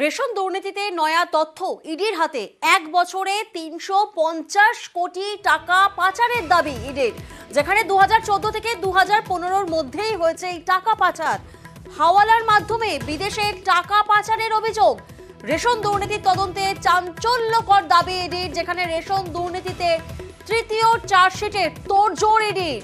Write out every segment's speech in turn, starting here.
Ration দুর্নীতিতে নয়া তথ্য ইডির হাতে। এক বছরে ৩৫০ কোটি টাকা পাচারের দাবি ইডির, যেখানে ২০১৪ থেকে ২০১৫-র মধ্যেই হয়েছে এই টাকা পাচার। হাওয়ালার মাধ্যমে বিদেশে টাকা পাচারের অভিযোগ। রেশন দুর্নীতির তদন্তে চাঞ্চল্যকর দাবি ইডির, যেখানে রেশন দুর্নীতিতে তৃতীয় চার্জশিটে তোড়জোড় ইডির।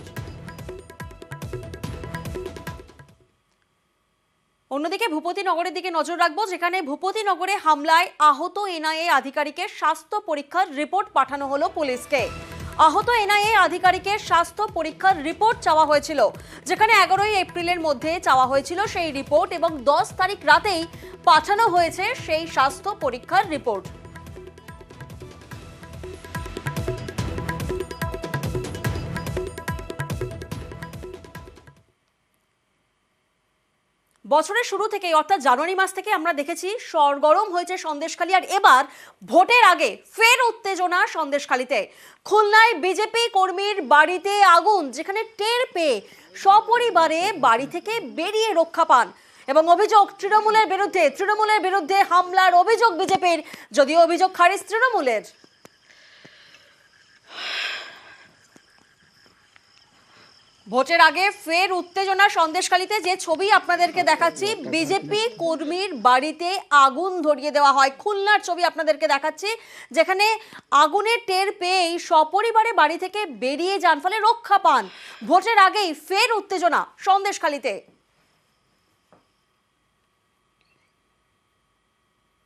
অন্যদিকে ভূপতিনগরের দিকে নজর রাখবো, যেখানে ভূপতিনগরে হামলায় আহত এনআইএ আধিকারিকের স্বাস্থ্য পরীক্ষার রিপোর্ট পাঠানো হলো পুলিশকে। আহত এনআইএ আধিকারিকের স্বাস্থ্য পরীক্ষার রিপোর্ট চাওয়া হয়েছিল, যেখানে ১১ই এপ্রিলের মধ্যে চাওয়া হয়েছিল সেই রিপোর্ট, এবং ১০ তারিখ রাতেই পাঠানো হয়েছে সেই স্বাস্থ্য পরীক্ষার রিপোর্ট। বছরের শুরু থেকে অর্থাৎ জানুয়ারি মাস থেকে আমরা দেখেছি সরগরম হয়েছে সন্দেশখালী, আর এবার ভোটের আগে ফের উত্তেজনা সন্দেশখালীতে। খুলনায় বিজেপি কর্মীর বাড়িতে আগুন, যেখানে টের পেয়ে সপরিবারে বাড়ি থেকে বেরিয়ে রক্ষা পান, এবং অভিযোগ তৃণমূলের বিরুদ্ধে হামলার অভিযোগ বিজেপির, যদিও অভিযোগ খারিজ তৃণমূলের। ভোটের আগে ফের উত্তেজনা সন্দেশখালীতে। যে ছবি আপনাদেরকে দেখাচ্ছি, বিজেপি কর্মীর বাড়িতে আগুন ধরিয়ে দেওয়া হয়। খুলনার ছবি আপনাদেরকে দেখাচ্ছি, যেখানে আগুনের টের পেয়েই সপরিবারে বাড়ি থেকে বেরিয়ে যান, ফলে রক্ষা পান। ভোটের আগেই ফের উত্তেজনা সন্দেশখালীতে।